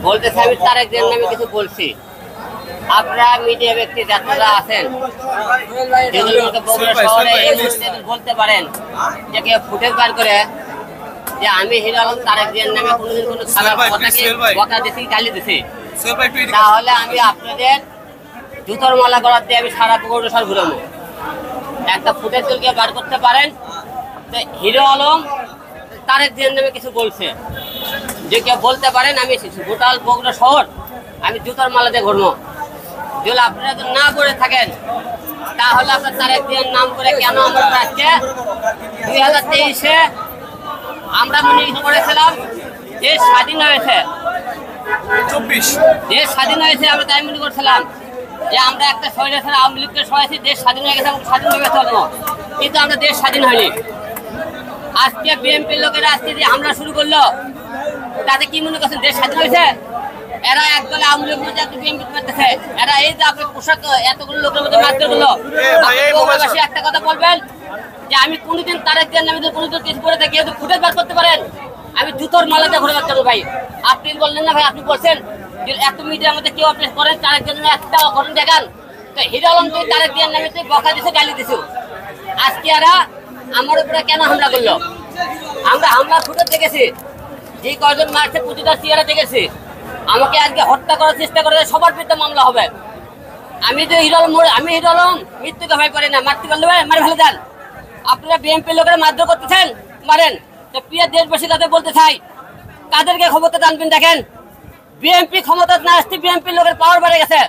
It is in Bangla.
বলতে চাই আমি তারেক জিয়ার নামে কিছু বলছি। আপনারা মিডিয়া ব্যক্তি যারা আছেন বলতে পারেন যে কেউ ফুটেজ বার করে যে আমি হিরো আলম তারেক জিয়ার নামে কোনোদিন কোনো খারাপ কথা দিছি, গালি দিছি, তাহলে আমি আপনাদের জুতোর মালা করার দিয়ে আমি সারা পৌরসভার ঘুরাবো। একটা ফুটেজ তুলকে বার করতে পারেন হিরো আলম তারেক জিয়ার নামে কিছু বলছে, যে কেউ বলতে পারেন আমি গোটাল বগুড়া শহর আমি জুতার মালা দিয়ে ঘুরবো। যদি আপনারা না করে থাকেন তাহলে আপনার তারেক জিয়ার নাম করে কেন আমরা আজকে 2023-এ আমরা মনে করেছিলাম দেশ স্বাধীন হয়েছে, দেশ স্বাধীন হয়েছে, আমরা তাই মনে করছিলাম যে আমরা একটা স্বৈরাচার আওয়ামী লীগকে সহায়ছি, দেশ স্বাধীন হয়ে গেছে, স্বাধীনভাবে চলবো, কিন্তু আমরা দেশ স্বাধীন হয়নি। আজকে বিএনপির লোকেরা আজকে যে হামলা শুরু করলো তাতে কি মনে করছেন দেশ স্বাধীন হয়েছে? এরা একদলে আওয়ামী লীগ মধ্যে বিএনপি করতেছে, এরা এই যে আপনার পোশাক এতগুলো লোকের মধ্যে মারতে গুলো একটা কথা বলবেন যে আমি কোনোদিন তারেক জিয়ার নামে কোনোদিন কিছু করে থাকি ফুটেজ বার করতে পারেন আমি জুতোর মালা দিয়ে ঘুরে বেড়াতে পারবো। ভাই আপনি বললেন না, ভাই আপনি বলছেন যে এত মিডিয়ার মধ্যে কেউ আপনি করেন তারেক জিয়ার নামে একটা ঘটনা দেখান, তো হিরো আলম তুই তারেক জিয়ার নামে তুই বকা দিছে, গালি দিছো, আজকে এরা আমার উপরে কেন হামলা করলো? আমরা হামলা ফুটেজ দেখেছি, যে কয়জন মারছে প্রতিটা চেহারা দেখেছি, আমাকে আজকে হত্যা করার চেষ্টা করে সবার বিরুদ্ধে মামলা হবে। আমি তো হিরো আলম মৃত্যুকে ভয় পারি না, মারতে পারলে মারে ভালো যান। আপনারা বিএনপি লোকেরা মারধর করতেছেন, মারেন। তো প্রিয় দেশবাসী তাদের বলতে চাই কাদেরকে ক্ষমতা জানবেন, দেখেন বিএনপি ক্ষমতা না আসতে বিএনপি লোকের পাওয়ার বেড়ে গেছে।